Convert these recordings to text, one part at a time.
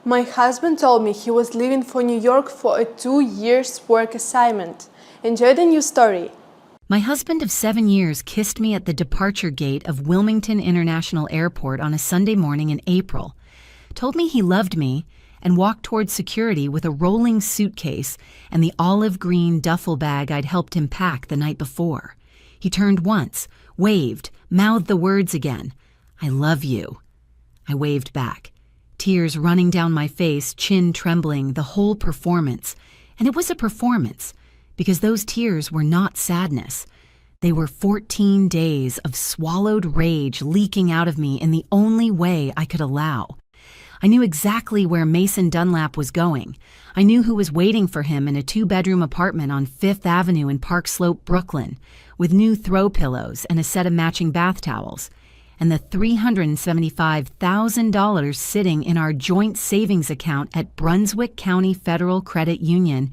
My husband told me he was leaving for New York for a 2-year work assignment. Enjoy the new story. My husband of 7 years kissed me at the departure gate of Wilmington International Airport on a Sunday morning in April, told me he loved me, and walked towards security with a rolling suitcase and the olive green duffel bag I'd helped him pack the night before. He turned once, waved, mouthed the words again. "I love you." I waved back, tears running down my face, chin trembling, the whole performance. And it was a performance, because those tears were not sadness. They were 14 days of swallowed rage leaking out of me in the only way I could allow. I knew exactly where Mason Dunlap was going. I knew who was waiting for him in a 2-bedroom apartment on 5th Avenue in Park Slope, Brooklyn, with new throw pillows and a set of matching bath towels, and the $375,000 sitting in our joint savings account at Brunswick County Federal Credit Union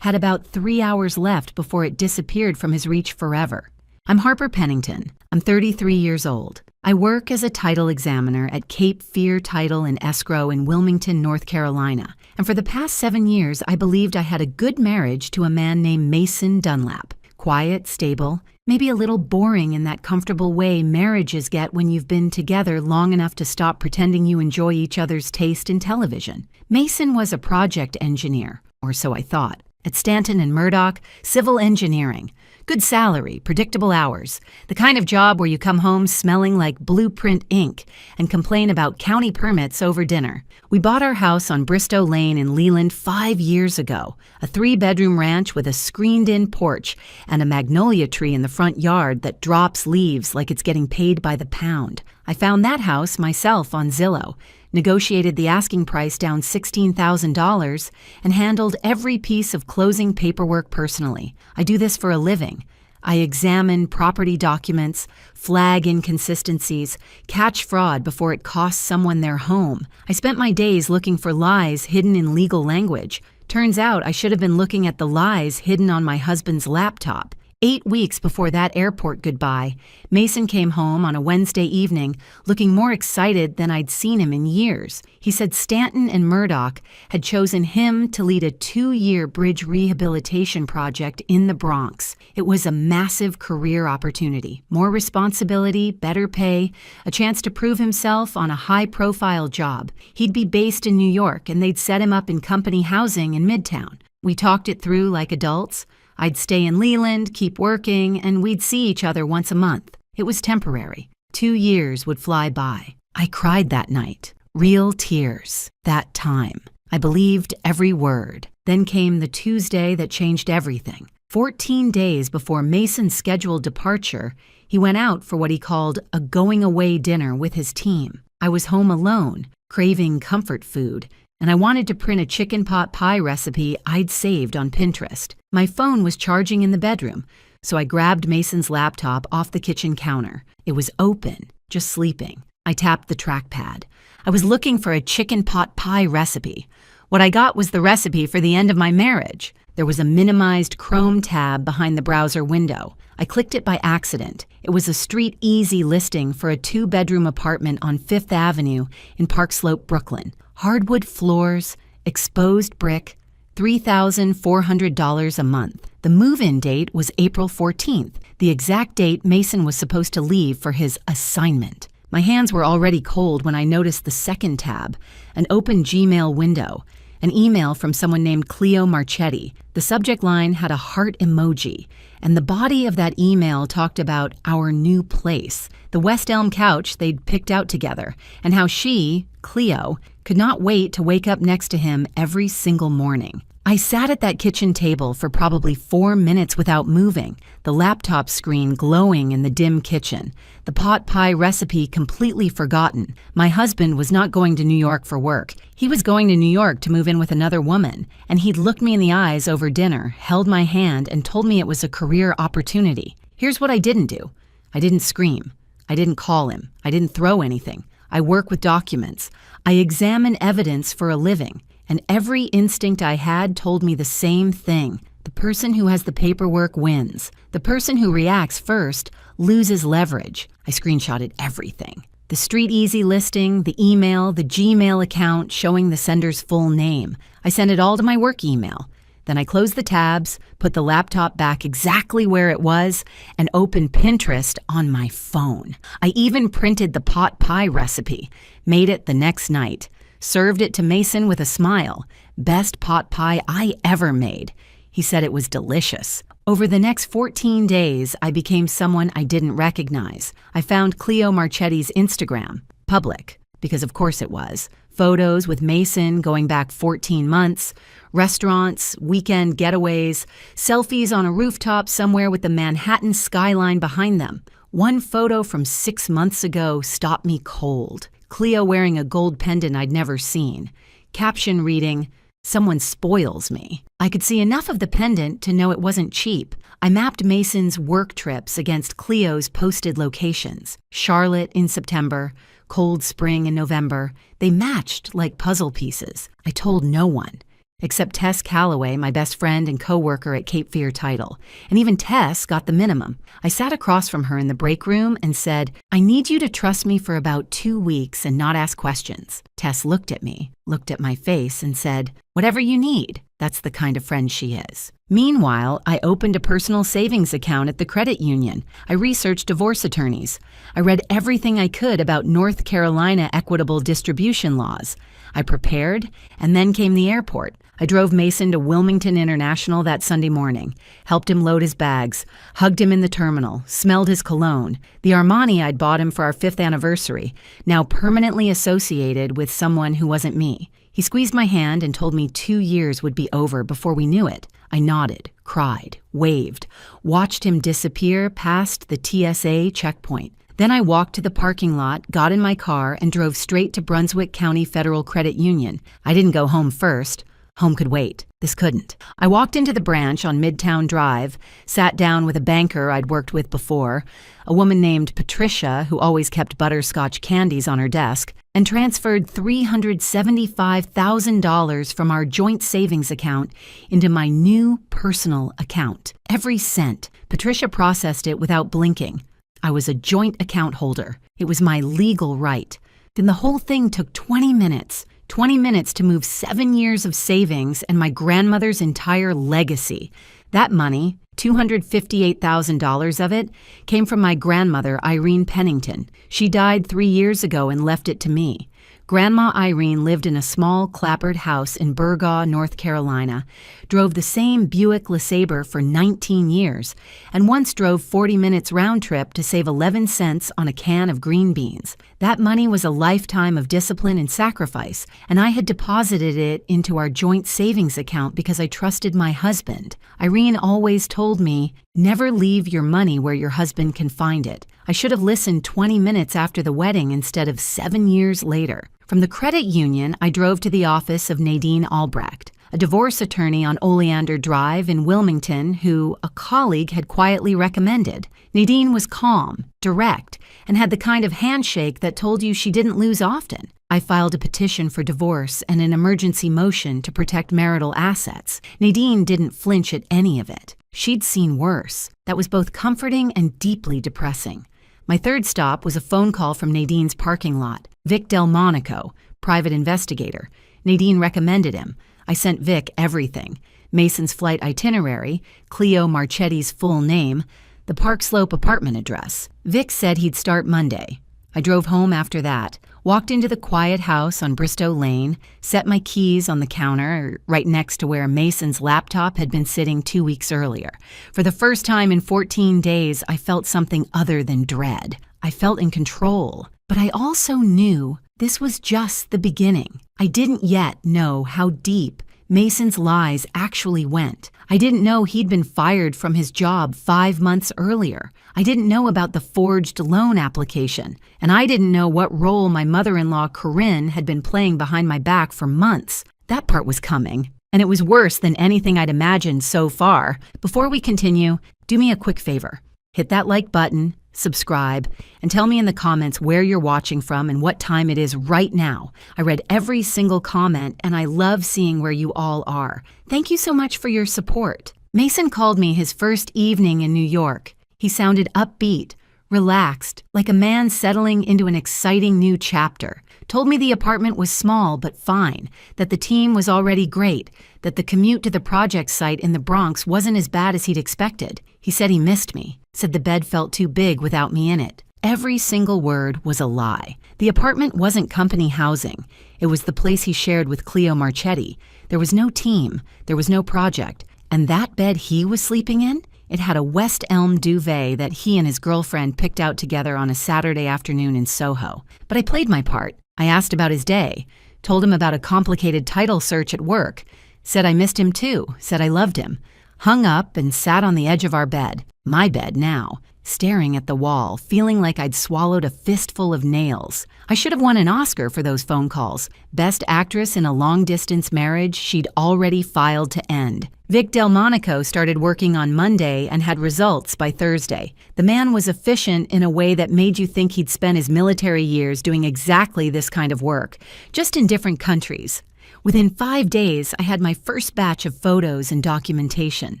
had about 3 hours left before it disappeared from his reach forever. I'm Harper Pennington. I'm 33 years old. I work as a title examiner at Cape Fear Title and Escrow in Wilmington, North Carolina. And for the past 7 years, I believed I had a good marriage to a man named Mason Dunlap. Quiet, stable, maybe a little boring in that comfortable way marriages get when you've been together long enough to stop pretending you enjoy each other's taste in television. Mason was a project engineer, or so I thought, at Stanton and Murdoch, civil engineering. Good salary, predictable hours, the kind of job where you come home smelling like blueprint ink and complain about county permits over dinner. We bought our house on Bristow Lane in Leland 5 years ago, a 3-bedroom ranch with a screened-in porch and a magnolia tree in the front yard that drops leaves like it's getting paid by the pound. I found that house myself on Zillow, negotiated the asking price down $16,000, and handled every piece of closing paperwork personally. I do this for a living. I examine property documents, flag inconsistencies, catch fraud before it costs someone their home. I spent my days looking for lies hidden in legal language. Turns out I should have been looking at the lies hidden on my husband's laptop. 8 weeks before that airport goodbye, Mason came home on a Wednesday evening looking more excited than I'd seen him in years. He said Stanton and Murdoch had chosen him to lead a 2-year bridge rehabilitation project in the Bronx. It was a massive career opportunity, more responsibility, better pay, a chance to prove himself on a high-profile job. He'd be based in New York, and they'd set him up in company housing in Midtown. We talked it through like adults. I'd stay in Leland, keep working, and we'd see each other once a month. It was temporary. 2 years would fly by. I cried that night. Real tears. That time. I believed every word. Then came the Tuesday that changed everything. 14 days before Mason's scheduled departure, he went out for what he called a going-away dinner with his team. I was home alone, craving comfort food, and I wanted to print a chicken pot pie recipe I'd saved on Pinterest. My phone was charging in the bedroom, so I grabbed Mason's laptop off the kitchen counter. It was open, just sleeping. I tapped the trackpad. I was looking for a chicken pot pie recipe. What I got was the recipe for the end of my marriage. There was a minimized Chrome tab behind the browser window. I clicked it by accident. It was a street easy listing for a 2-bedroom apartment on 5th Avenue in Park Slope, Brooklyn. Hardwood floors, exposed brick, $3,400 a month. The move-in date was April 14th, the exact date Mason was supposed to leave for his assignment. My hands were already cold when I noticed the second tab, an open Gmail window, an email from someone named Cleo Marchetti. The subject line had a heart emoji, and the body of that email talked about our new place, the West Elm couch they'd picked out together, and how she, Cleo, could not wait to wake up next to him every single morning. I sat at that kitchen table for probably 4 minutes without moving, the laptop screen glowing in the dim kitchen, the pot pie recipe completely forgotten. My husband was not going to New York for work. He was going to New York to move in with another woman, and he'd looked me in the eyes over dinner, held my hand, and told me it was a career opportunity. Here's what I didn't do. I didn't scream. I didn't call him. I didn't throw anything. I work with documents. I examine evidence for a living. And every instinct I had told me the same thing. The person who has the paperwork wins. The person who reacts first loses leverage. I screenshotted everything. The Street Easy listing, the email, the Gmail account showing the sender's full name. I sent it all to my work email. Then I closed the tabs, put the laptop back exactly where it was, and opened Pinterest on my phone. I even printed the pot pie recipe, made it the next night, served it to Mason with a smile. Best pot pie I ever made. He said it was delicious. Over the next 14 days, I became someone I didn't recognize. I found Cleo Marchetti's Instagram, public, because of course it was. Photos with Mason going back 14 months, restaurants, weekend getaways, selfies on a rooftop somewhere with the Manhattan skyline behind them. One photo from 6 months ago stopped me cold. Cleo wearing a gold pendant I'd never seen. Caption reading, "Someone spoils me." I could see enough of the pendant to know it wasn't cheap. I mapped Mason's work trips against Cleo's posted locations. Charlotte in September, Cold Spring in November. They matched like puzzle pieces. I told no one, except Tess Calloway, my best friend and co-worker at Cape Fear Title. And even Tess got the minimum. I sat across from her in the break room and said, "I need you to trust me for about 2 weeks and not ask questions." Tess looked at me, looked at my face, and said, "Whatever you need." That's the kind of friend she is. Meanwhile, I opened a personal savings account at the credit union. I researched divorce attorneys. I read everything I could about North Carolina equitable distribution laws. I prepared, and then came the airport. I drove Mason to Wilmington International that Sunday morning, helped him load his bags, hugged him in the terminal, smelled his cologne, the Armani I'd bought him for our 5th anniversary, now permanently associated with someone who wasn't me. He squeezed my hand and told me 2 years would be over before we knew it. I nodded, cried, waved, watched him disappear past the TSA checkpoint. Then I walked to the parking lot, got in my car, and drove straight to Brunswick County Federal Credit Union. I didn't go home first. Home could wait. This couldn't. I walked into the branch on Midtown Drive, sat down with a banker I'd worked with before, a woman named Patricia who always kept butterscotch candies on her desk, and transferred $375,000 from our joint savings account into my new personal account. Every cent. Patricia processed it without blinking. I was a joint account holder. It was my legal right. Then the whole thing took 20 minutes. 20 minutes to move 7 years of savings and my grandmother's entire legacy. That money, $258,000 of it, came from my grandmother, Irene Pennington. She died 3 years ago and left it to me. Grandma Irene lived in a small clapboard house in Burgaw, North Carolina, drove the same Buick LeSabre for 19 years, and once drove 40 minutes round trip to save 11 cents on a can of green beans. That money was a lifetime of discipline and sacrifice, and I had deposited it into our joint savings account because I trusted my husband. Irene always told me, "Never leave your money where your husband can find it." I should have listened 20 minutes after the wedding instead of 7 years later. From the credit union, I drove to the office of Nadine Albrecht, a divorce attorney on Oleander Drive in Wilmington who a colleague had quietly recommended. Nadine was calm, direct, and had the kind of handshake that told you she didn't lose often. I filed a petition for divorce and an emergency motion to protect marital assets. Nadine didn't flinch at any of it. She'd seen worse. That was both comforting and deeply depressing. My third stop was a phone call from Nadine's parking lot. Vic Delmonico, private investigator. Nadine recommended him. I sent Vic everything. Mason's flight itinerary, Cleo Marchetti's full name, the Park Slope apartment address. Vic said he'd start Monday. I drove home after that, walked into the quiet house on Bristow Lane, set my keys on the counter right next to where Mason's laptop had been sitting 2 weeks earlier. For the first time in 14 days, I felt something other than dread. I felt in control. But I also knew this was just the beginning. I didn't yet know how deep Mason's lies actually went. I didn't know he'd been fired from his job 5 months earlier. I didn't know about the forged loan application. And I didn't know what role my mother-in-law, Corinne, had been playing behind my back for months. That part was coming. And it was worse than anything I'd imagined so far. Before we continue, do me a quick favor. Hit that like button, subscribe, and tell me in the comments where you're watching from and what time it is right now. I read every single comment, and I love seeing where you all are. Thank you so much for your support. Mason called me his first evening in New York. He sounded upbeat, relaxed, like a man settling into an exciting new chapter. Told me the apartment was small but fine, that the team was already great, that the commute to the project site in the Bronx wasn't as bad as he'd expected. He said he missed me, said the bed felt too big without me in it. Every single word was a lie. The apartment wasn't company housing. It was the place he shared with Cleo Marchetti. There was no team, there was no project, and that bed he was sleeping in? It had a West Elm duvet that he and his girlfriend picked out together on a Saturday afternoon in Soho. But I played my part. I asked about his day, told him about a complicated title search at work, said I missed him too, said I loved him, hung up and sat on the edge of our bed, my bed now, staring at the wall, feeling like I'd swallowed a fistful of nails. I should have won an Oscar for those phone calls. Best actress in a long-distance marriage she'd already filed to end. Vic Delmonico started working on Monday and had results by Thursday. The man was efficient in a way that made you think he'd spent his military years doing exactly this kind of work, just in different countries. Within 5 days, I had my first batch of photos and documentation.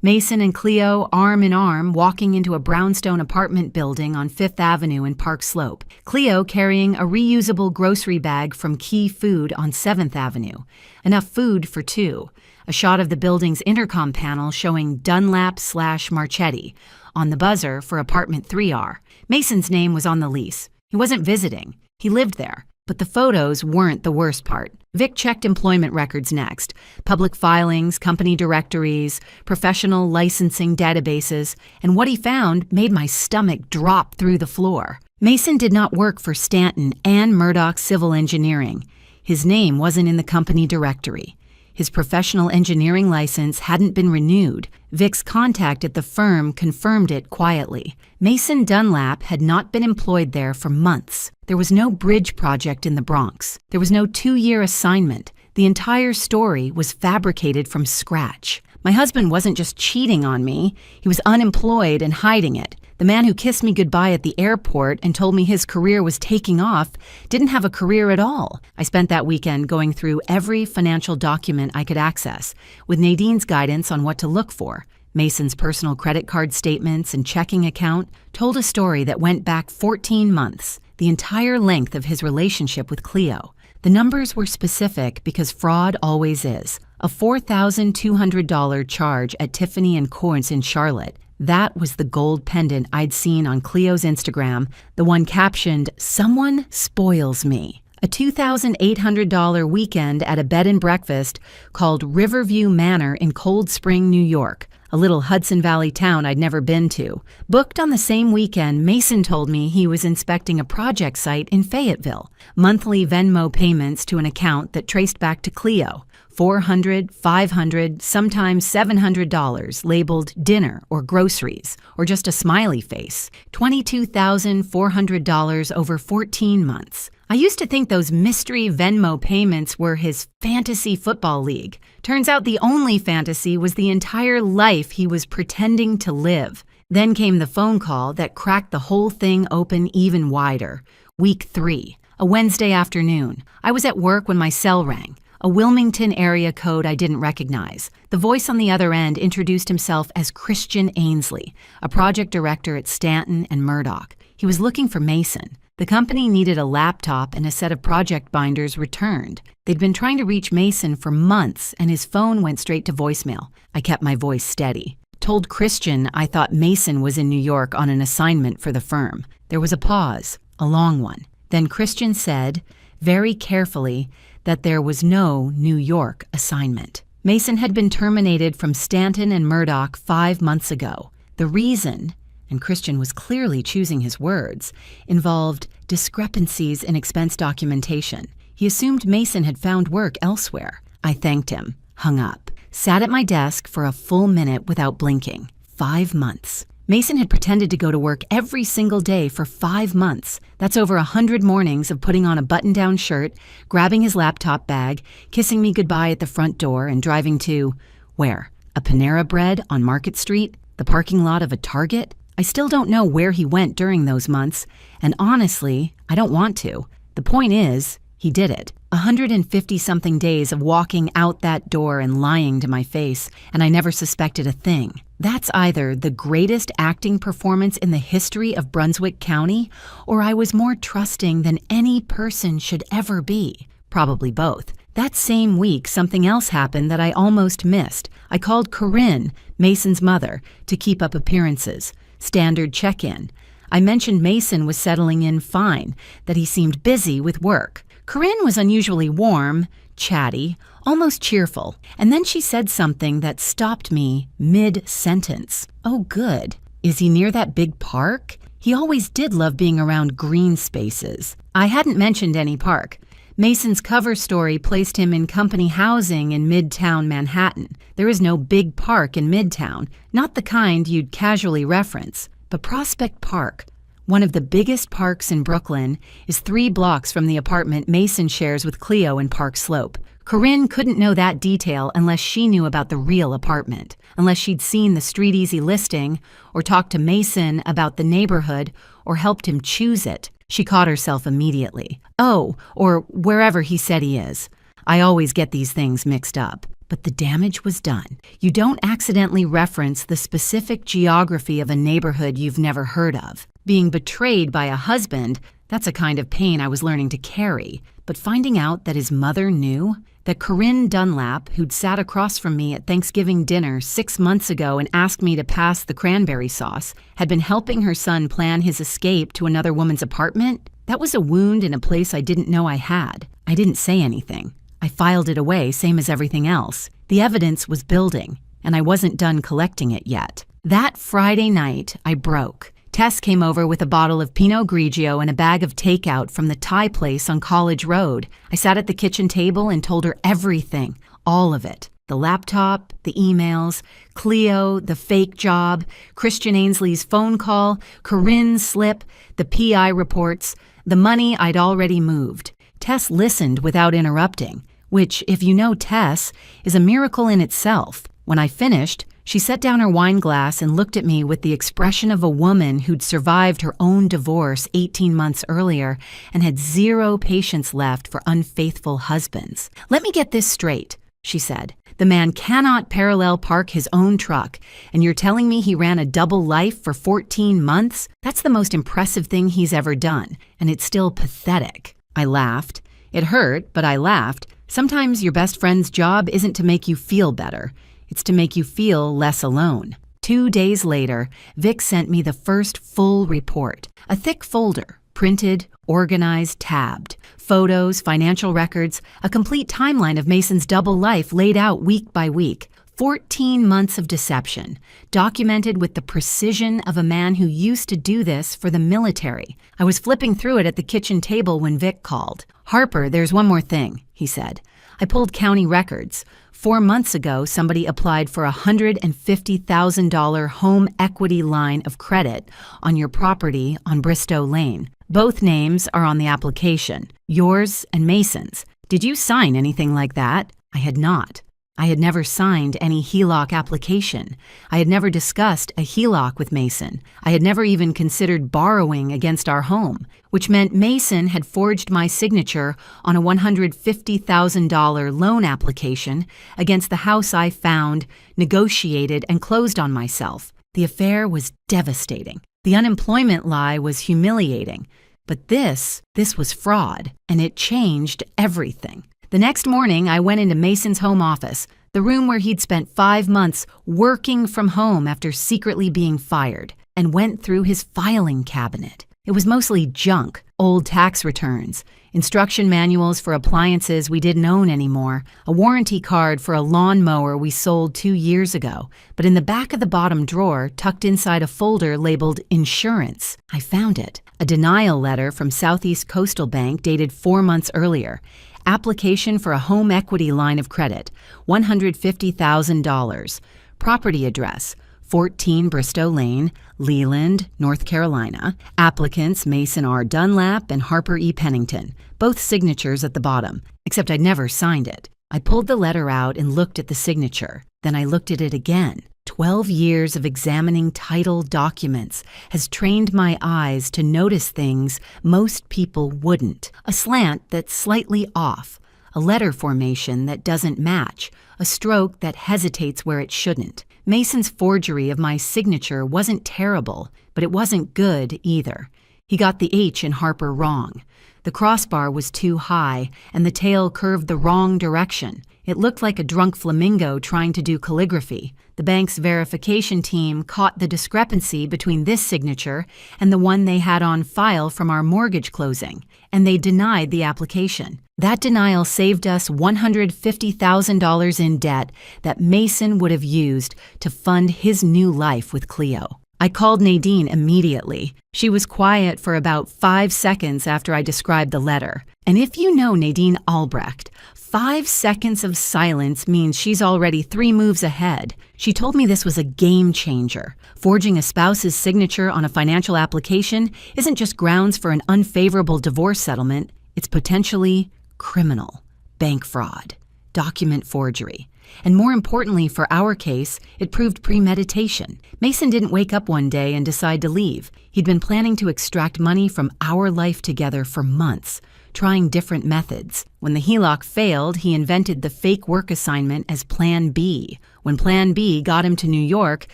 Mason and Cleo, arm in arm, walking into a brownstone apartment building on 5th Avenue in Park Slope. Cleo carrying a reusable grocery bag from Key Food on 7th Avenue. Enough food for two. A shot of the building's intercom panel showing Dunlap/Marchetti on the buzzer for apartment 3R. Mason's name was on the lease. He wasn't visiting. He lived there. But the photos weren't the worst part. Vic checked employment records next. Public filings, company directories, professional licensing databases, and what he found made my stomach drop through the floor. Mason did not work for Stanton and Murdoch Civil Engineering. His name wasn't in the company directory. His professional engineering license hadn't been renewed. Vic's contact at the firm confirmed it quietly. Mason Dunlap had not been employed there for months. There was no bridge project in the Bronx. There was no 2-year assignment. The entire story was fabricated from scratch. My husband wasn't just cheating on me. He was unemployed and hiding it. The man who kissed me goodbye at the airport and told me his career was taking off didn't have a career at all. I spent that weekend going through every financial document I could access, with Nadine's guidance on what to look for. Mason's personal credit card statements and checking account told a story that went back 14 months, the entire length of his relationship with Cleo. The numbers were specific because fraud always is. A $4,200 charge at Tiffany & Co's in Charlotte. That was the gold pendant I'd seen on Cleo's Instagram, the one captioned, "Someone spoils me." A $2,800 weekend at a bed and breakfast called Riverview Manor in Cold Spring, New York, a little Hudson Valley town I'd never been to. Booked on the same weekend, Mason told me he was inspecting a project site in Fayetteville. Monthly Venmo payments to an account that traced back to Cleo. $400, $500, sometimes $700 labeled dinner or groceries, or just a smiley face. $22,400 over 14 months. I used to think those mystery Venmo payments were his fantasy football league. Turns out the only fantasy was the entire life he was pretending to live. Then came the phone call that cracked the whole thing open even wider. Week 3, a Wednesday afternoon. I was at work when my cell rang. A Wilmington area code I didn't recognize. The voice on the other end introduced himself as Christian Ainsley, a project director at Stanton and Murdoch. He was looking for Mason. The company needed a laptop and a set of project binders returned. They'd been trying to reach Mason for months, and his phone went straight to voicemail. I kept my voice steady. Told Christian I thought Mason was in New York on an assignment for the firm. There was a pause, a long one. Then Christian said, very carefully, that there was no New York assignment. Mason had been terminated from Stanton and Murdoch 5 months ago. The reason, and Christian was clearly choosing his words, involved discrepancies in expense documentation. He assumed Mason had found work elsewhere. I thanked him, hung up, sat at my desk for a full minute without blinking. 5 months. Mason had pretended to go to work every single day for 5 months. That's over 100 mornings of putting on a button-down shirt, grabbing his laptop bag, kissing me goodbye at the front door, and driving to, where? A Panera Bread on Market Street? The parking lot of a Target? I still don't know where he went during those months, and honestly, I don't want to. The point is, he did it. 150-something days of walking out that door and lying to my face, and I never suspected a thing. That's either the greatest acting performance in the history of Brunswick County, or I was more trusting than any person should ever be. Probably both. That same week, something else happened that I almost missed. I called Corinne, Mason's mother, to keep up appearances. Standard check-in. I mentioned Mason was settling in fine, that he seemed busy with work. Corinne was unusually warm, chatty, almost cheerful, and then she said something that stopped me mid-sentence. Oh, good. Is he near that big park? He always did love being around green spaces. I hadn't mentioned any park. Mason's cover story placed him in company housing in Midtown Manhattan. There is no big park in Midtown, not the kind you'd casually reference. But Prospect Park, one of the biggest parks in Brooklyn, is 3 blocks from the apartment Mason shares with Cleo in Park Slope. Corinne couldn't know that detail unless she knew about the real apartment, unless she'd seen the Street Easy listing, or talked to Mason about the neighborhood, or helped him choose it. She caught herself immediately. Oh, or wherever he said he is. I always get these things mixed up. But the damage was done. You don't accidentally reference the specific geography of a neighborhood you've never heard of. Being betrayed by a husband, that's a kind of pain I was learning to carry. But finding out that his mother knew, that Corinne Dunlap, who'd sat across from me at Thanksgiving dinner 6 months ago and asked me to pass the cranberry sauce, had been helping her son plan his escape to another woman's apartment, that was a wound in a place I didn't know I had. I didn't say anything. I filed it away, same as everything else. The evidence was building, and I wasn't done collecting it yet. That Friday night, I broke. Tess came over with a bottle of Pinot Grigio and a bag of takeout from the Thai place on College Road. I sat at the kitchen table and told her everything, all of it. The laptop, the emails, Cleo, the fake job, Christian Ainsley's phone call, Corinne's slip, the PI reports, the money I'd already moved. Tess listened without interrupting, which, if you know Tess, is a miracle in itself. When I finished, she set down her wine glass and looked at me with the expression of a woman who'd survived her own divorce 18 months earlier and had 0 patience left for unfaithful husbands. "Let me get this straight," she said. "The man cannot parallel park his own truck, and you're telling me he ran a double life for 14 months? That's the most impressive thing he's ever done, and it's still pathetic." I laughed. It hurt, but I laughed. Sometimes your best friend's job isn't to make you feel better. It's to make you feel less alone. 2 days later, Vic sent me the first full report. A thick folder, printed, organized, tabbed. Photos, financial records, a complete timeline of Mason's double life laid out week by week. 14 months of deception, documented with the precision of a man who used to do this for the military. I was flipping through it at the kitchen table when Vic called. "Harper, there's one more thing," he said. I pulled county records. 4 months ago, somebody applied for a $150,000 home equity line of credit on your property on Bristow Lane. Both names are on the application, yours and Mason's. Did you sign anything like that? I had not. I had never signed any HELOC application. I had never discussed a HELOC with Mason. I had never even considered borrowing against our home, which meant Mason had forged my signature on a $150,000 loan application against the house I found, negotiated, and closed on myself. The affair was devastating. The unemployment lie was humiliating. But this was fraud, and it changed everything. The next morning, I went into Mason's home office, the room where he'd spent 5 months working from home after secretly being fired, and went through his filing cabinet. It was mostly junk, old tax returns, instruction manuals for appliances we didn't own anymore, a warranty card for a lawnmower we sold 2 years ago. But in the back of the bottom drawer, tucked inside a folder labeled Insurance, I found it. A denial letter from Southeast Coastal Bank dated 4 months earlier. Application for a home equity line of credit, $150,000. Property address, 14 Bristow Lane, Leland, North Carolina. Applicants Mason R. Dunlap and Harper E. Pennington. Both signatures at the bottom, except I'd never signed it. I pulled the letter out and looked at the signature. Then I looked at it again. 12 years of examining title documents has trained my eyes to notice things most people wouldn't. A slant that's slightly off, a letter formation that doesn't match, a stroke that hesitates where it shouldn't. Mason's forgery of my signature wasn't terrible, but it wasn't good either. He got the H in Harper wrong. The crossbar was too high, and the tail curved the wrong direction. It looked like a drunk flamingo trying to do calligraphy. The bank's verification team caught the discrepancy between this signature and the one they had on file from our mortgage closing, and they denied the application. That denial saved us $150,000 in debt that Mason would have used to fund his new life with Cleo. I called Nadine immediately. She was quiet for about 5 seconds after I described the letter. And if you know Nadine Albrecht, 5 seconds of silence means she's already 3 moves ahead. She told me this was a game changer. Forging a spouse's signature on a financial application isn't just grounds for an unfavorable divorce settlement, it's potentially criminal, bank fraud, document forgery. And more importantly for our case, it proved premeditation. Mason didn't wake up one day and decide to leave. He'd been planning to extract money from our life together for months, trying different methods. When the HELOC failed, he invented the fake work assignment as Plan B. When Plan B got him to New York,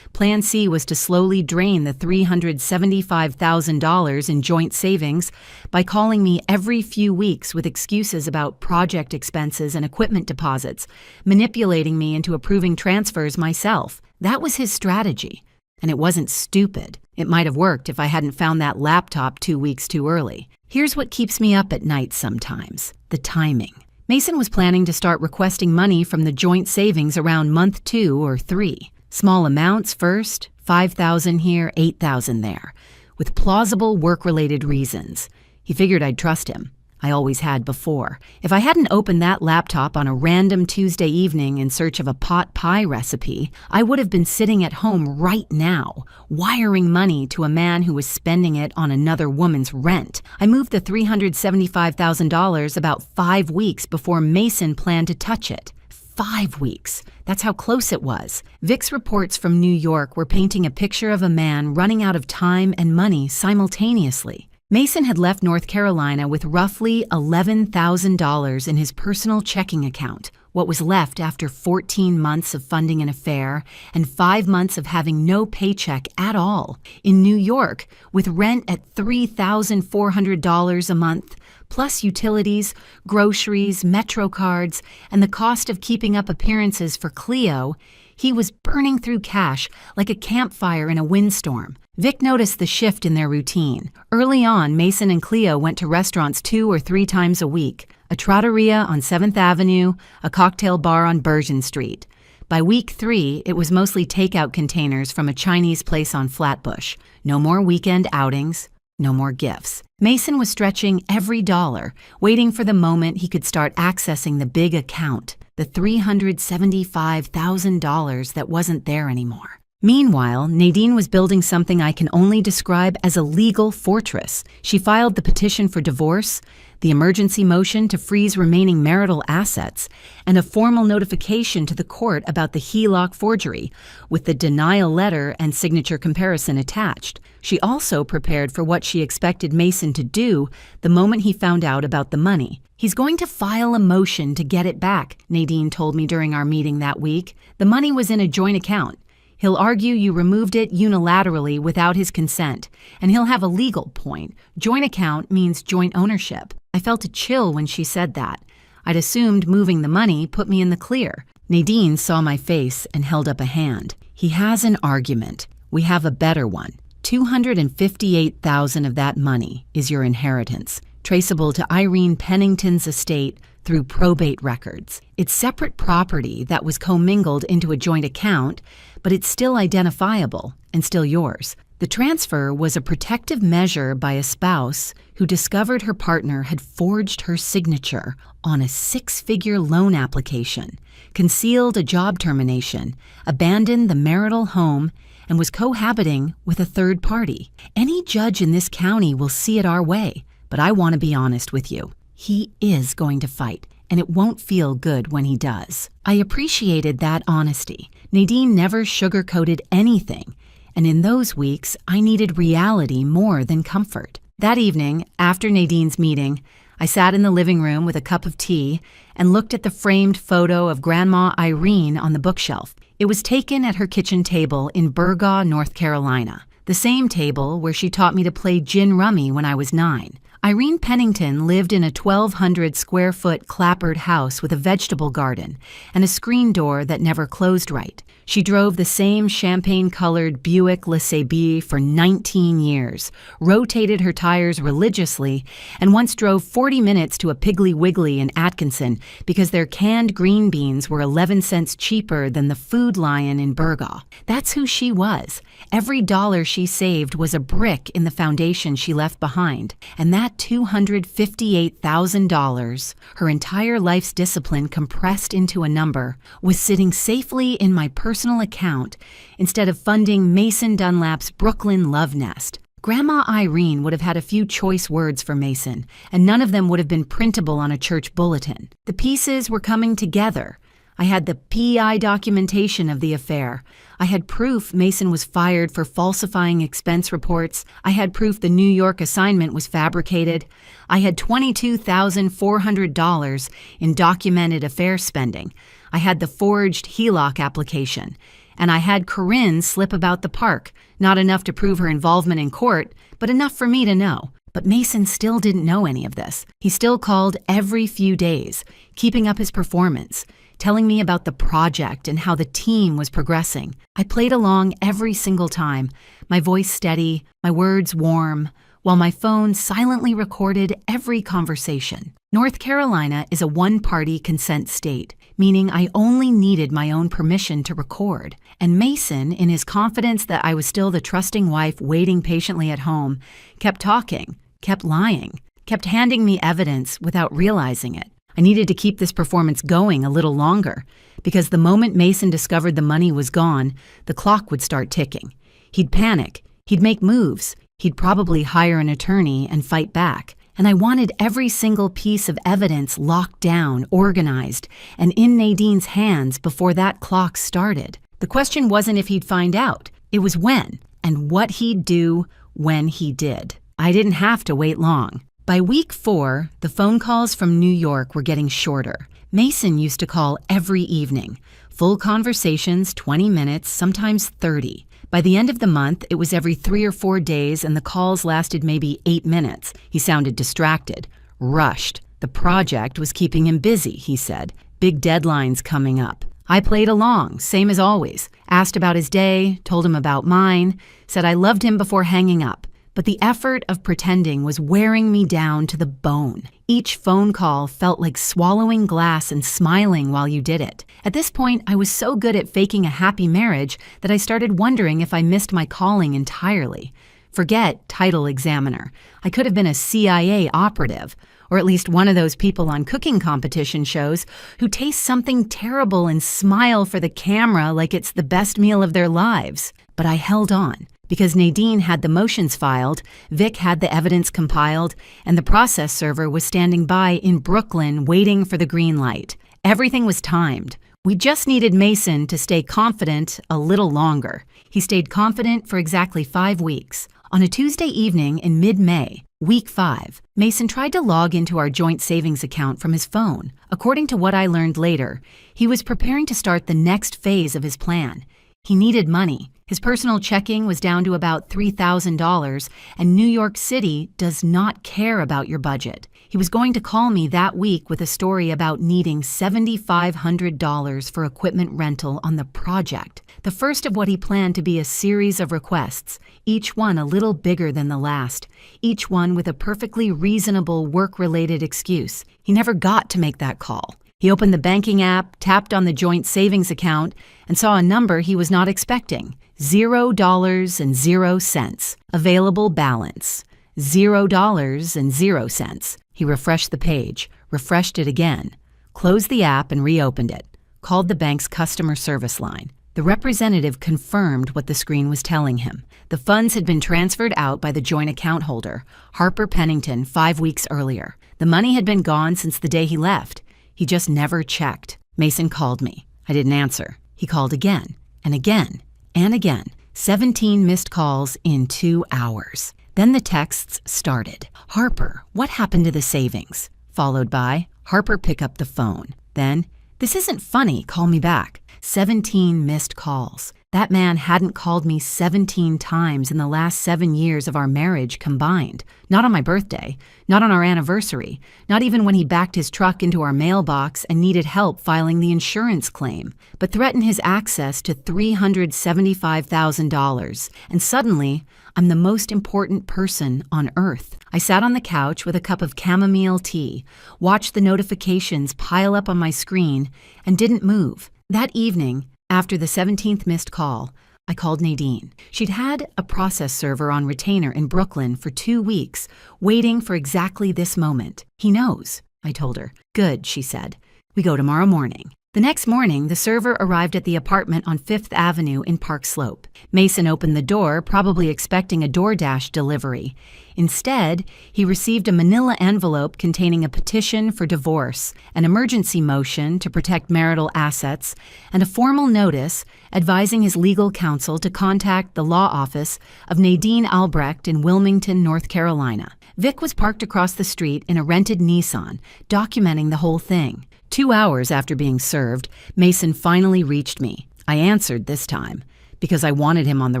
Plan C was to slowly drain the $375,000 in joint savings by calling me every few weeks with excuses about project expenses and equipment deposits, manipulating me into approving transfers myself. That was his strategy. And it wasn't stupid. It might have worked if I hadn't found that laptop 2 weeks too early. Here's what keeps me up at night sometimes: the timing. Mason was planning to start requesting money from the joint savings around month 2 or 3. Small amounts first, $5,000 here, $8,000 there, with plausible work-related reasons. He figured I'd trust him. I always had before. If I hadn't opened that laptop on a random Tuesday evening in search of a pot pie recipe, I would have been sitting at home right now, wiring money to a man who was spending it on another woman's rent. I moved the $375,000 about 5 weeks before Mason planned to touch it. 5 weeks. That's how close it was. VIX reports from New York were painting a picture of a man running out of time and money simultaneously. Mason had left North Carolina with roughly $11,000 in his personal checking account, what was left after 14 months of funding an affair and 5 months of having no paycheck at all. In New York, with rent at $3,400 a month, plus utilities, groceries, Metro cards, and the cost of keeping up appearances for Cleo, he was burning through cash like a campfire in a windstorm. Vic noticed the shift in their routine. Early on, Mason and Cleo went to restaurants 2 or 3 times a week, a trattoria on 7th Avenue, a cocktail bar on Bergen Street. By week 3, it was mostly takeout containers from a Chinese place on Flatbush. No more weekend outings, no more gifts. Mason was stretching every dollar, waiting for the moment he could start accessing the big account, the $375,000 that wasn't there anymore. Meanwhile, Nadine was building something I can only describe as a legal fortress. She filed the petition for divorce, the emergency motion to freeze remaining marital assets, and a formal notification to the court about the HELOC forgery, with the denial letter and signature comparison attached. She also prepared for what she expected Mason to do the moment he found out about the money. He's going to file a motion to get it back, Nadine told me during our meeting that week. The money was in a joint account. He'll argue you removed it unilaterally without his consent, and he'll have a legal point. Joint account means joint ownership. I felt a chill when she said that. I'd assumed moving the money put me in the clear. Nadine saw my face and held up a hand. He has an argument. We have a better one. $258,000 of that money is your inheritance, traceable to Irene Pennington's estate through probate records. It's separate property that was commingled into a joint account, but it's still identifiable and still yours. The transfer was a protective measure by a spouse who discovered her partner had forged her signature on a 6-figure loan application, concealed a job termination, abandoned the marital home, and was cohabiting with a third party. Any judge in this county will see it our way, but I want to be honest with you. He is going to fight, and it won't feel good when he does. I appreciated that honesty. Nadine never sugarcoated anything, and in those weeks, I needed reality more than comfort. That evening, after Nadine's meeting, I sat in the living room with a cup of tea and looked at the framed photo of Grandma Irene on the bookshelf. It was taken at her kitchen table in Burgaw, North Carolina, the same table where she taught me to play gin rummy when I was 9. Irene Pennington lived in a 1,200-square-foot clapboard house with a vegetable garden and a screen door that never closed right. She drove the same champagne-colored Buick LeSabre for 19 years, rotated her tires religiously, and once drove 40 minutes to a Piggly Wiggly in Atkinson because their canned green beans were 11 cents cheaper than the Food Lion in Burgaw. That's who she was. Every dollar she saved was a brick in the foundation she left behind, and that $258,000, her entire life's discipline compressed into a number, was sitting safely in my personal account instead of funding Mason Dunlap's Brooklyn love nest. Grandma Irene would have had a few choice words for Mason, and none of them would have been printable on a church bulletin. The pieces were coming together. I had the PI documentation of the affair. I had proof Mason was fired for falsifying expense reports. I had proof the New York assignment was fabricated. I had $22,400 in documented affair spending. I had the forged HELOC application. And I had Corinne slip about the park, not enough to prove her involvement in court, but enough for me to know. But Mason still didn't know any of this. He still called every few days, keeping up his performance, telling me about the project and how the team was progressing. I played along every single time, my voice steady, my words warm, while my phone silently recorded every conversation. North Carolina is a one-party consent state, meaning I only needed my own permission to record. And Mason, in his confidence that I was still the trusting wife waiting patiently at home, kept talking, kept lying, kept handing me evidence without realizing it. I needed to keep this performance going a little longer, because the moment Mason discovered the money was gone, the clock would start ticking. He'd panic, he'd make moves, he'd probably hire an attorney and fight back. And I wanted every single piece of evidence locked down, organized, and in Nadine's hands before that clock started. The question wasn't if he'd find out, it was when, and what he'd do when he did. I didn't have to wait long. By week 4, the phone calls from New York were getting shorter. Mason used to call every evening. Full conversations, 20 minutes, sometimes 30. By the end of the month, it was every 3 or 4 days, and the calls lasted maybe 8 minutes. He sounded distracted, rushed. The project was keeping him busy, he said. Big deadlines coming up. I played along, same as always. Asked about his day, told him about mine, said I loved him before hanging up. But the effort of pretending was wearing me down to the bone. Each phone call felt like swallowing glass and smiling while you did it. At this point, I was so good at faking a happy marriage that I started wondering if I missed my calling entirely. Forget title examiner. I could have been a CIA operative, or at least one of those people on cooking competition shows who taste something terrible and smile for the camera like it's the best meal of their lives. But I held on. Because Nadine had the motions filed, Vic had the evidence compiled, and the process server was standing by in Brooklyn waiting for the green light. Everything was timed. We just needed Mason to stay confident a little longer. He stayed confident for exactly 5 weeks. On a Tuesday evening in mid-May, week 5, Mason tried to log into our joint savings account from his phone. According to what I learned later, he was preparing to start the next phase of his plan. He needed money. His personal checking was down to about $3,000, and New York City does not care about your budget. He was going to call me that week with a story about needing $7,500 for equipment rental on the project, the first of what he planned to be a series of requests, each one a little bigger than the last, each one with a perfectly reasonable work-related excuse. He never got to make that call. He opened the banking app, tapped on the joint savings account, and saw a number he was not expecting. $0.00. Available balance. $0.00. He refreshed the page, refreshed it again, closed the app and reopened it, called the bank's customer service line. The representative confirmed what the screen was telling him. The funds had been transferred out by the joint account holder, Harper Pennington, 5 weeks earlier. The money had been gone since the day he left. He just never checked. Mason called me. I didn't answer. He called again, and again, and again. 17 missed calls in 2 hours. Then the texts started. Harper, what happened to the savings? Followed by, Harper, pick up the phone. Then, this isn't funny, call me back. 17 missed calls. That man hadn't called me 17 times in the last 7 years of our marriage combined. Not on my birthday, not on our anniversary, not even when he backed his truck into our mailbox and needed help filing the insurance claim, but threatened his access to $375,000. And suddenly, I'm the most important person on earth. I sat on the couch with a cup of chamomile tea, watched the notifications pile up on my screen, and didn't move. That evening, after the 17th missed call, I called Nadine. She'd had a process server on retainer in Brooklyn for 2 weeks, waiting for exactly this moment. He knows, I told her. Good, she said. We go tomorrow morning. The next morning, the server arrived at the apartment on 5th Avenue in Park Slope. Mason opened the door, probably expecting a DoorDash delivery. Instead, he received a manila envelope containing a petition for divorce, an emergency motion to protect marital assets, and a formal notice advising his legal counsel to contact the law office of Nadine Albrecht in Wilmington, North Carolina. Vic was parked across the street in a rented Nissan, documenting the whole thing. 2 hours after being served, Mason finally reached me. I answered this time, because I wanted him on the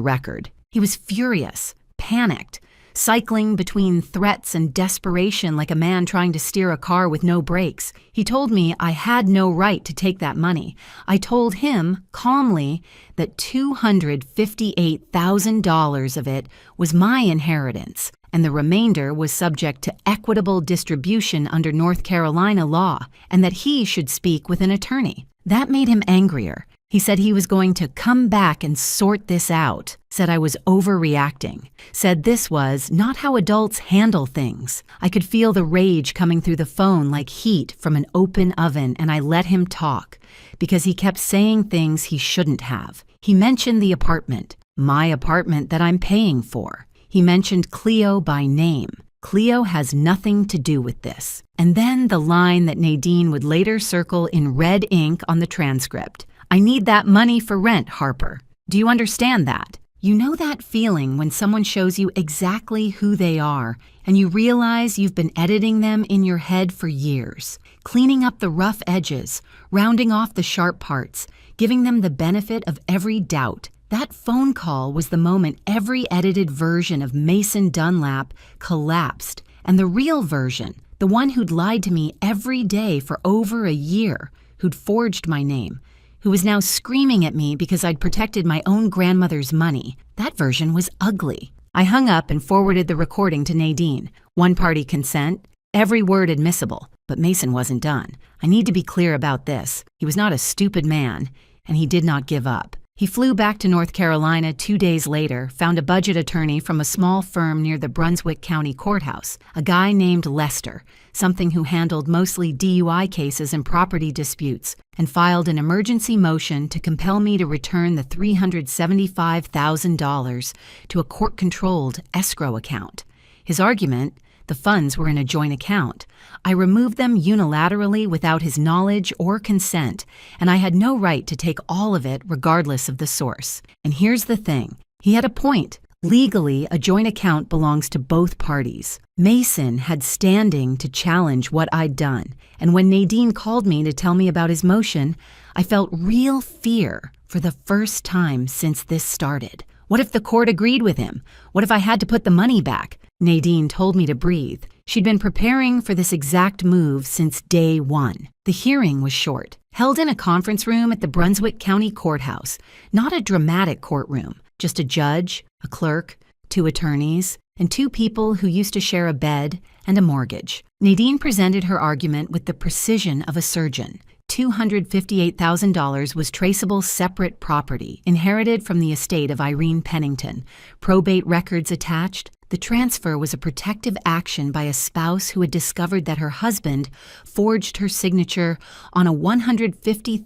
record. He was furious, panicked, cycling between threats and desperation like a man trying to steer a car with no brakes. He told me I had no right to take that money. I told him, calmly, that $258,000 of it was my inheritance, and the remainder was subject to equitable distribution under North Carolina law, and that he should speak with an attorney. That made him angrier. He said he was going to come back and sort this out, said I was overreacting, said this was not how adults handle things. I could feel the rage coming through the phone like heat from an open oven, and I let him talk, because he kept saying things he shouldn't have. He mentioned the apartment, my apartment that I'm paying for. He mentioned Cleo by name. Cleo has nothing to do with this. And then the line that Nadine would later circle in red ink on the transcript. I need that money for rent, Harper. Do you understand that? You know that feeling when someone shows you exactly who they are and you realize you've been editing them in your head for years, cleaning up the rough edges, rounding off the sharp parts, giving them the benefit of every doubt. That phone call was the moment every edited version of Mason Dunlap collapsed, and the real version, the one who'd lied to me every day for over a year, who'd forged my name, who was now screaming at me because I'd protected my own grandmother's money, that version was ugly. I hung up and forwarded the recording to Nadine. One-party consent, every word admissible, but Mason wasn't done. I need to be clear about this. He was not a stupid man, and he did not give up. He flew back to North Carolina 2 days later, found a budget attorney from a small firm near the Brunswick County Courthouse, a guy named Lester, something who handled mostly DUI cases and property disputes, and filed an emergency motion to compel me to return the $375,000 to a court-controlled escrow account. His argument: the funds were in a joint account. I removed them unilaterally without his knowledge or consent, and I had no right to take all of it regardless of the source. And here's the thing. He had a point. Legally, a joint account belongs to both parties. Mason had standing to challenge what I'd done, and when Nadine called me to tell me about his motion, I felt real fear for the first time since this started. What if the court agreed with him? What if I had to put the money back? Nadine told me to breathe. She'd been preparing for this exact move since day one. The hearing was short, held in a conference room at the Brunswick County Courthouse, not a dramatic courtroom, just a judge, a clerk, 2 attorneys, and 2 people who used to share a bed and a mortgage. Nadine presented her argument with the precision of a surgeon. $258,000 was traceable separate property, inherited from the estate of Irene Pennington. Probate records attached. The transfer was a protective action by a spouse who had discovered that her husband forged her signature on a $150,000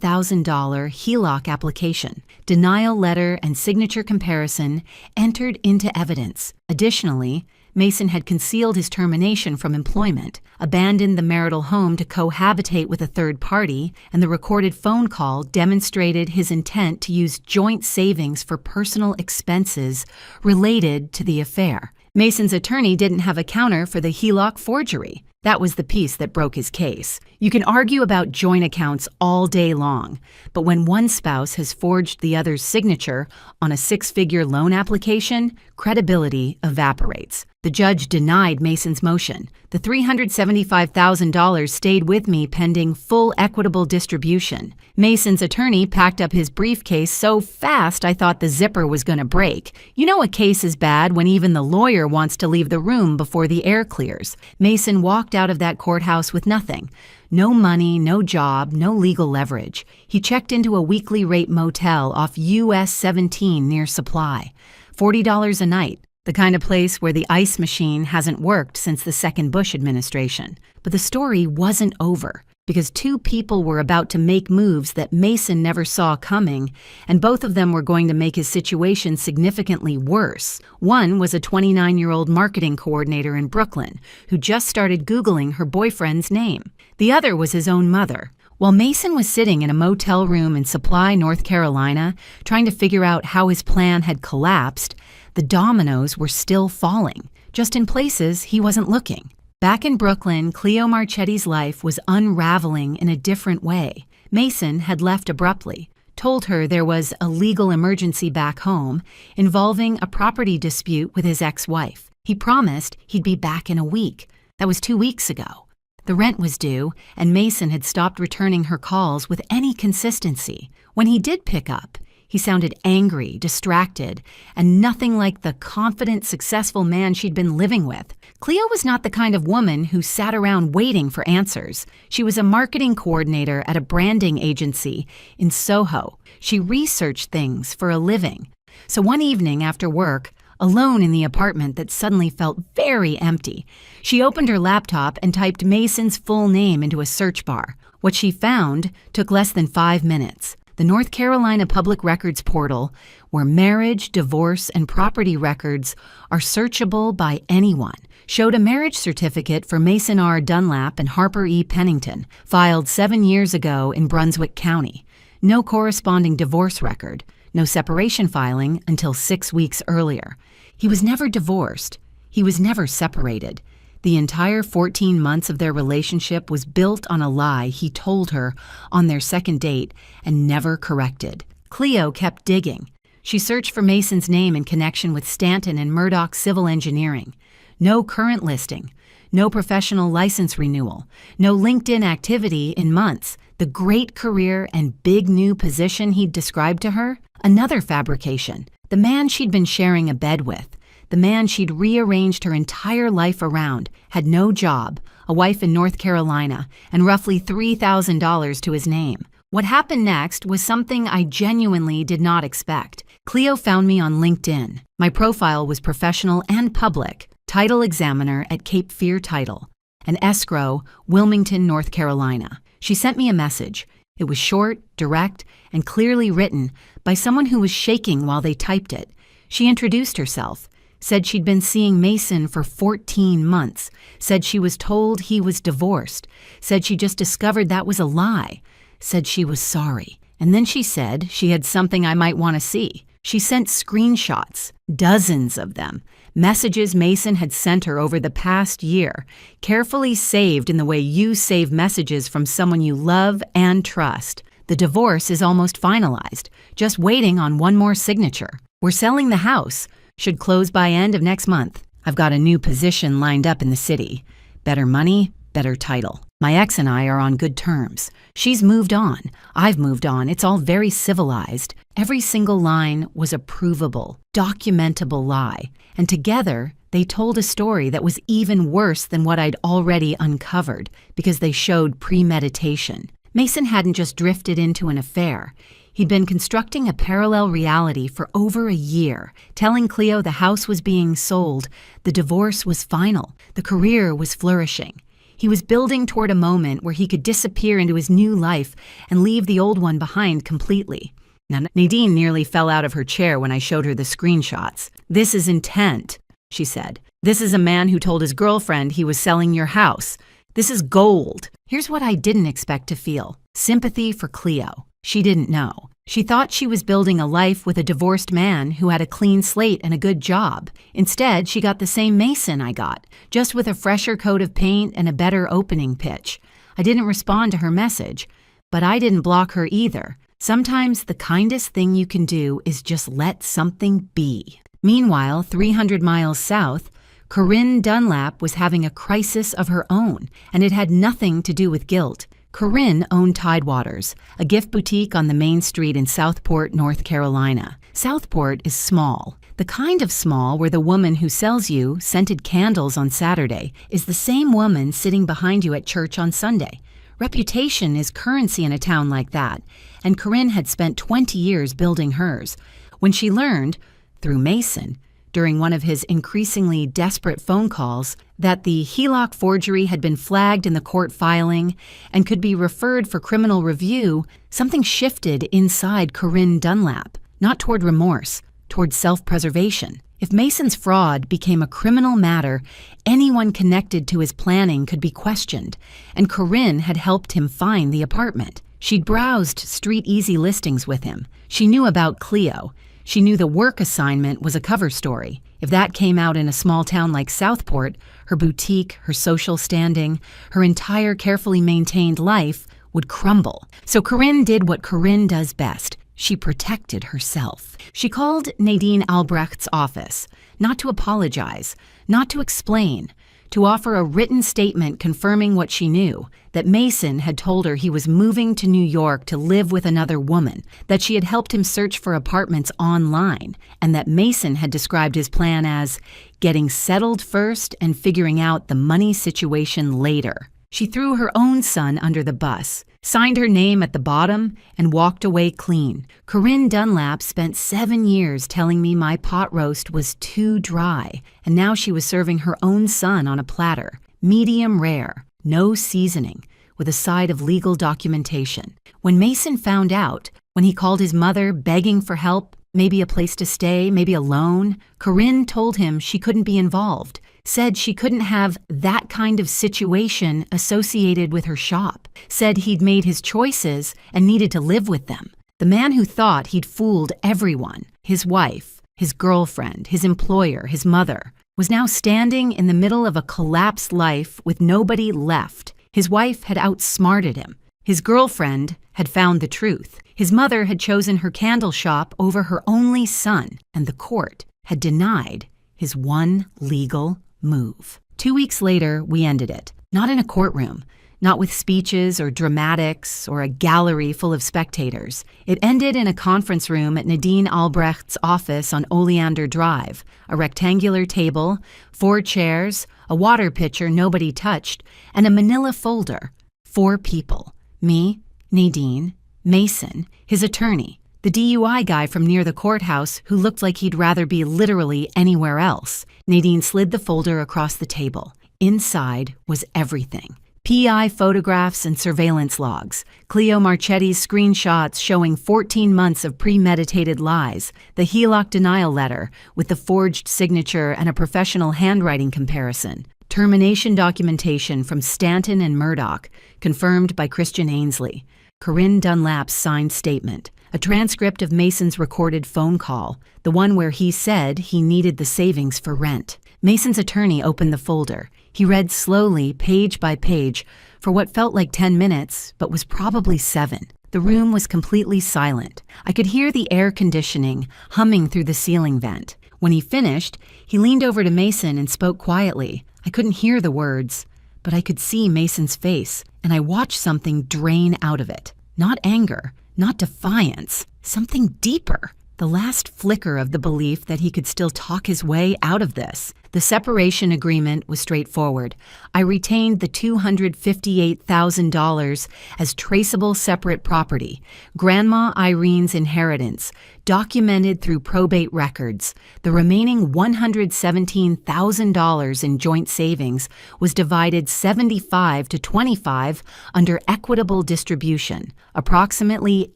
HELOC application. Denial letter and signature comparison entered into evidence. Additionally, Mason had concealed his termination from employment, abandoned the marital home to cohabitate with a third party, and the recorded phone call demonstrated his intent to use joint savings for personal expenses related to the affair. Mason's attorney didn't have a counter for the HELOC forgery. That was the piece that broke his case. You can argue about joint accounts all day long, but when one spouse has forged the other's signature on a six-figure loan application, credibility evaporates. The judge denied Mason's motion. The $375,000 stayed with me pending full equitable distribution. Mason's attorney packed up his briefcase so fast I thought the zipper was going to break. You know a case is bad when even the lawyer wants to leave the room before the air clears. Mason walked out of that courthouse with nothing. No money, no job, no legal leverage. He checked into a weekly rate motel off US 17 near Supply. $40 a night. The kind of place where the ice machine hasn't worked since the second Bush administration. But the story wasn't over, because two people were about to make moves that Mason never saw coming, and both of them were going to make his situation significantly worse. One was a 29-year-old marketing coordinator in Brooklyn who just started Googling her boyfriend's name. The other was his own mother. While Mason was sitting in a motel room in Supply, North Carolina, trying to figure out how his plan had collapsed, the dominoes were still falling, just in places he wasn't looking. Back in Brooklyn, Cleo Marchetti's life was unraveling in a different way. Mason had left abruptly, told her there was a legal emergency back home involving a property dispute with his ex-wife. He promised he'd be back in a week. That was 2 weeks ago. The rent was due, and Mason had stopped returning her calls with any consistency. When he did pick up, he sounded angry, distracted, and nothing like the confident, successful man she'd been living with. Cleo was not the kind of woman who sat around waiting for answers. She was a marketing coordinator at a branding agency in Soho. She researched things for a living. So one evening after work, alone in the apartment that suddenly felt very empty, she opened her laptop and typed Mason's full name into a search bar. What she found took less than 5 minutes. The North Carolina Public Records Portal, where marriage, divorce, and property records are searchable by anyone, showed a marriage certificate for Mason R. Dunlap and Harper E. Pennington, filed 7 years ago in Brunswick County. No corresponding divorce record, no separation filing until 6 weeks earlier. He was never divorced. He was never separated. The entire 14 months of their relationship was built on a lie he told her on their second date and never corrected. Cleo kept digging. She searched for Mason's name in connection with Stanton and Murdoch Civil Engineering. No current listing, no professional license renewal, no LinkedIn activity in months. The great career and big new position he'd described to her? Another fabrication. The man she'd been sharing a bed with, the man she'd rearranged her entire life around, had no job, a wife in North Carolina, and roughly $3,000 to his name. What happened next was something I genuinely did not expect. Cleo found me on LinkedIn. My profile was professional and public, title examiner at Cape Fear Title, and escrow, Wilmington, North Carolina. She sent me a message. It was short, direct, and clearly written by someone who was shaking while they typed it. She introduced herself, said she'd been seeing Mason for 14 months, said she was told he was divorced, said she just discovered that was a lie, said she was sorry. And then she said she had something I might want to see. She sent screenshots, dozens of them, messages Mason had sent her over the past year, carefully saved in the way you save messages from someone you love and trust. The divorce is almost finalized, just waiting on one more signature. We're selling the house. Should close by end of next month. I've got a new position lined up in the city. Better money, better title. My ex and I are on good terms. She's moved on. I've moved on. It's all very civilized. Every single line was a provable, documentable lie. And together, they told a story that was even worse than what I'd already uncovered, because they showed premeditation. Mason hadn't just drifted into an affair. He'd been constructing a parallel reality for over a year, telling Cleo the house was being sold, the divorce was final, the career was flourishing. He was building toward a moment where he could disappear into his new life and leave the old one behind completely. Now, Nadine nearly fell out of her chair when I showed her the screenshots. "This is intent," she said. "This is a man who told his girlfriend he was selling your house. This is gold." Here's what I didn't expect to feel: sympathy for Cleo. She didn't know. She thought she was building a life with a divorced man who had a clean slate and a good job. Instead, she got the same Mason I got, just with a fresher coat of paint and a better opening pitch. I didn't respond to her message, but I didn't block her either. Sometimes the kindest thing you can do is just let something be. Meanwhile, 300 miles south, Corinne Dunlap was having a crisis of her own, and it had nothing to do with guilt. Corinne owned Tidewaters, a gift boutique on the main street in Southport, North Carolina. Southport is small, the kind of small where the woman who sells you scented candles on Saturday is the same woman sitting behind you at church on Sunday. Reputation is currency in a town like that, and Corinne had spent 20 years building hers. When she learned, through Mason, during one of his increasingly desperate phone calls, that the HELOC forgery had been flagged in the court filing and could be referred for criminal review, something shifted inside Corinne Dunlap, not toward remorse, toward self-preservation. If Mason's fraud became a criminal matter, anyone connected to his planning could be questioned, and Corinne had helped him find the apartment. She'd browsed Street Easy listings with him. She knew about Cleo. She knew the work assignment was a cover story. If that came out in a small town like Southport, her boutique, her social standing, her entire carefully maintained life would crumble. So Corinne did what Corinne does best. She protected herself. She called Nadine Albrecht's office, not to apologize, not to explain, to offer a written statement confirming what she knew, that Mason had told her he was moving to New York to live with another woman, that she had helped him search for apartments online, and that Mason had described his plan as getting settled first and figuring out the money situation later. She threw her own son under the bus, signed her name at the bottom, and walked away clean. Corinne Dunlap spent 7 years telling me my pot roast was too dry, and now she was serving her own son on a platter, medium rare, no seasoning, with a side of legal documentation. When Mason found out, when he called his mother begging for help, maybe a place to stay, maybe a loan, Corinne told him she couldn't be involved, said she couldn't have that kind of situation associated with her shop, said he'd made his choices and needed to live with them. The man who thought he'd fooled everyone, his wife, his girlfriend, his employer, his mother, was now standing in the middle of a collapsed life with nobody left. His wife had outsmarted him. His girlfriend had found the truth. His mother had chosen her candle shop over her only son, and the court had denied his one legal move. 2 weeks later, we ended it. Not in a courtroom, not with speeches or dramatics or a gallery full of spectators. It ended in a conference room at Nadine Albrecht's office on Oleander Drive, a rectangular table, 4 chairs, a water pitcher nobody touched, and a manila folder. 4 people. Me, Nadine, Mason, his attorney, the DUI guy from near the courthouse who looked like he'd rather be literally anywhere else. Nadine slid the folder across the table. Inside was everything. PI photographs and surveillance logs, Cleo Marchetti's screenshots showing 14 months of premeditated lies, the HELOC denial letter with the forged signature and a professional handwriting comparison, termination documentation from Stanton and Murdoch, confirmed by Christian Ainsley, Corinne Dunlap's signed statement, a transcript of Mason's recorded phone call, the one where he said he needed the savings for rent. Mason's attorney opened the folder. He read slowly, page by page, for what felt like 10 minutes, but was probably 7. The room was completely silent. I could hear the air conditioning humming through the ceiling vent. When he finished, he leaned over to Mason and spoke quietly. I couldn't hear the words, but I could see Mason's face, and I watched something drain out of it. Not anger, not defiance, something deeper. The last flicker of the belief that he could still talk his way out of this. The separation agreement was straightforward. I retained the $258,000 as traceable separate property, Grandma Irene's inheritance, documented through probate records. The remaining $117,000 in joint savings was divided 75 to 25 under equitable distribution, approximately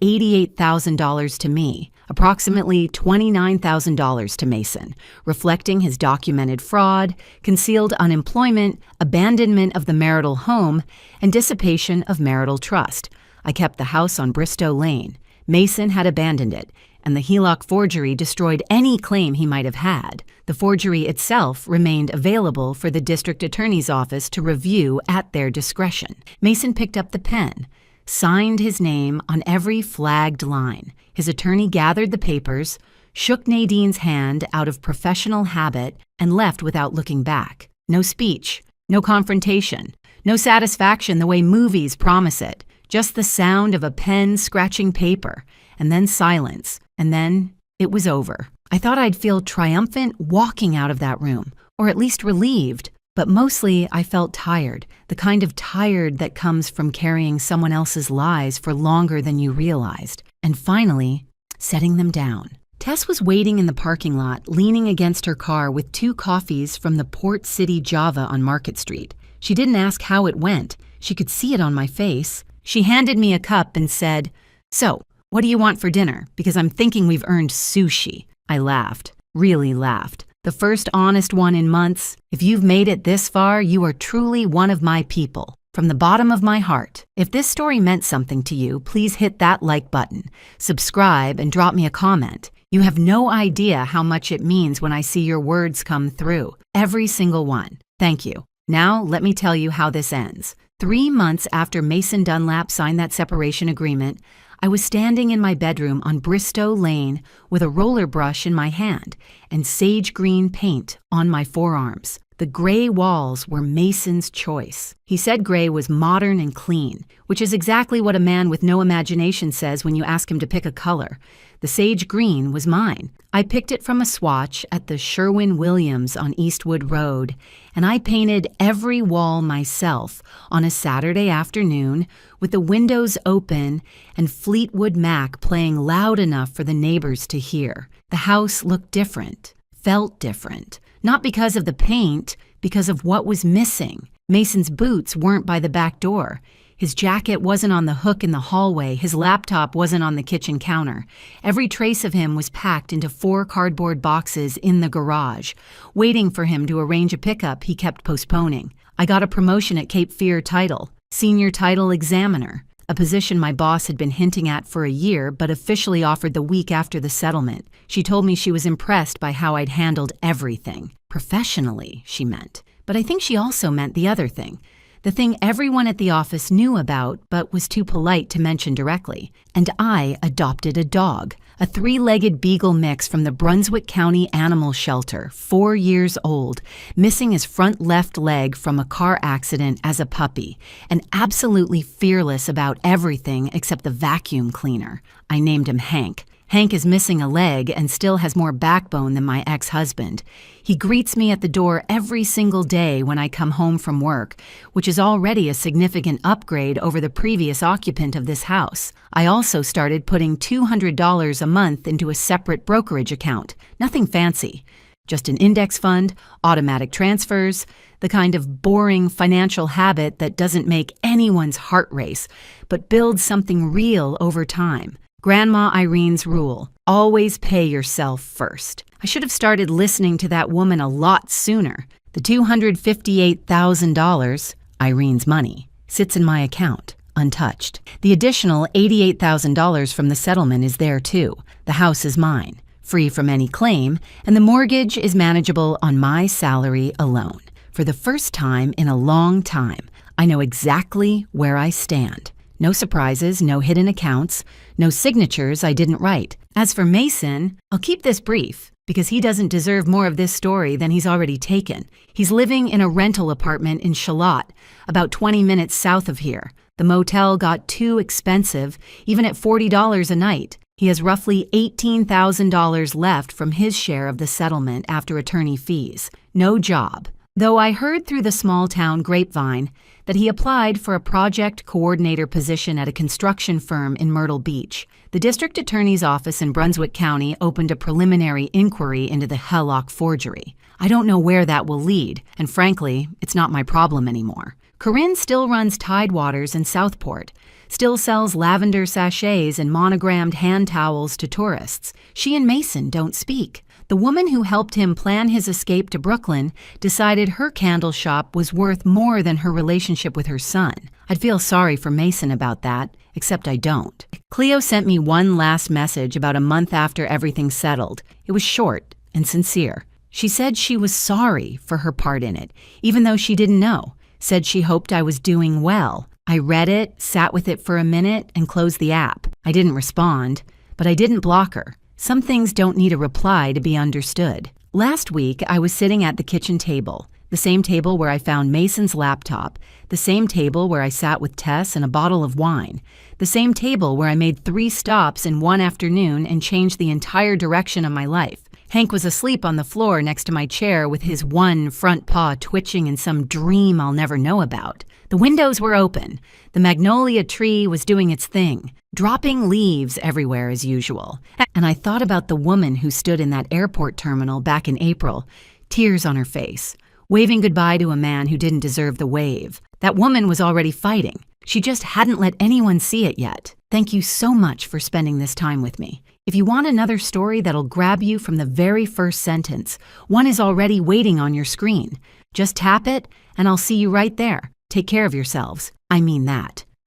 $88,000 to me, approximately $29,000 to Mason, reflecting his documented fraud, concealed unemployment, abandonment of the marital home, and dissipation of marital trust. I kept the house on Bristow Lane. Mason had abandoned it, and the HELOC forgery destroyed any claim he might have had. The forgery itself remained available for the district attorney's office to review at their discretion. Mason picked up the pen, signed his name on every flagged line. His attorney gathered the papers, shook Nadine's hand out of professional habit, and left without looking back. No speech, no confrontation, no satisfaction the way movies promise it. Just the sound of a pen scratching paper, and then silence, and then it was over. I thought I'd feel triumphant walking out of that room, or at least relieved, but mostly I felt tired, the kind of tired that comes from carrying someone else's lies for longer than you realized, and finally, setting them down. Tess was waiting in the parking lot, leaning against her car with 2 coffees from the Port City Java on Market Street. She didn't ask how it went. She could see it on my face. She handed me a cup and said, "So, what do you want for dinner? Because I'm thinking we've earned sushi." I laughed, really laughed. The first honest one in months. If you've made it this far, you are truly one of my people. From the bottom of my heart. If this story meant something to you, please hit that like button, subscribe, and drop me a comment. You have no idea how much it means when I see your words come through. Every single one. Thank you. Now, let me tell you how this ends. 3 months after Mason Dunlap signed that separation agreement, I was standing in my bedroom on Bristow Lane with a roller brush in my hand and sage green paint on my forearms. The gray walls were Mason's choice. He said gray was modern and clean, which is exactly what a man with no imagination says when you ask him to pick a color. The sage green was mine. I picked it from a swatch at the Sherwin-Williams on Eastwood Road, and I painted every wall myself on a Saturday afternoon with the windows open and Fleetwood Mac playing loud enough for the neighbors to hear. The house looked different, felt different. Not because of the paint, because of what was missing. Mason's boots weren't by the back door. His jacket wasn't on the hook in the hallway. His laptop wasn't on the kitchen counter. Every trace of him was packed into 4 cardboard boxes in the garage. Waiting for him to arrange a pickup he kept postponing. I got a promotion at Cape Fear Title, Senior Title Examiner, a position my boss had been hinting at for a year but officially offered the week after the settlement. She told me she was impressed by how I'd handled everything. Professionally, she meant. But I think she also meant the other thing. The thing everyone at the office knew about but was too polite to mention directly. And I adopted a dog, a 3-legged beagle mix from the Brunswick County Animal Shelter, 4 years old, missing his front left leg from a car accident as a puppy, and absolutely fearless about everything except the vacuum cleaner. I named him Hank. Hank is missing a leg and still has more backbone than my ex-husband. He greets me at the door every single day when I come home from work, which is already a significant upgrade over the previous occupant of this house. I also started putting $200 a month into a separate brokerage account. Nothing fancy. Just an index fund, automatic transfers, the kind of boring financial habit that doesn't make anyone's heart race, but builds something real over time. Grandma Irene's rule, always pay yourself first. I should have started listening to that woman a lot sooner. The $258,000, Irene's money, sits in my account, untouched. The additional $88,000 from the settlement is there too. The house is mine, free from any claim, and the mortgage is manageable on my salary alone. For the first time in a long time, I know exactly where I stand. No surprises, no hidden accounts, no signatures I didn't write. As for Mason, I'll keep this brief because he doesn't deserve more of this story than he's already taken. He's living in a rental apartment in Charlotte, about 20 minutes south of here. The motel got too expensive, even at $40 a night. He has roughly $18,000 left from his share of the settlement after attorney fees. No job. Though I heard through the small-town grapevine that he applied for a project coordinator position at a construction firm in Myrtle Beach. The district attorney's office in Brunswick County opened a preliminary inquiry into the HELOC forgery. I don't know where that will lead, and frankly, it's not my problem anymore. Corinne still runs Tidewaters in Southport, still sells lavender sachets and monogrammed hand towels to tourists. She and Mason don't speak. The woman who helped him plan his escape to Brooklyn decided her candle shop was worth more than her relationship with her son. I'd feel sorry for Mason about that, except I don't. Cleo sent me one last message about a month after everything settled. It was short and sincere. She said she was sorry for her part in it, even though she didn't know. Said she hoped I was doing well. I read it, sat with it for a minute, and closed the app. I didn't respond, but I didn't block her. Some things don't need a reply to be understood. Last week, I was sitting at the kitchen table, the same table where I found Mason's laptop, the same table where I sat with Tess and a bottle of wine, the same table where I made 3 stops in one afternoon and changed the entire direction of my life. Hank was asleep on the floor next to my chair with his one front paw twitching in some dream I'll never know about. The windows were open. The magnolia tree was doing its thing, dropping leaves everywhere as usual. And I thought about the woman who stood in that airport terminal back in April, tears on her face, waving goodbye to a man who didn't deserve the wave. That woman was already fighting. She just hadn't let anyone see it yet. Thank you so much for spending this time with me. If you want another story that'll grab you from the very first sentence, one is already waiting on your screen. Just tap it, and I'll see you right there. Take care of yourselves. I mean that.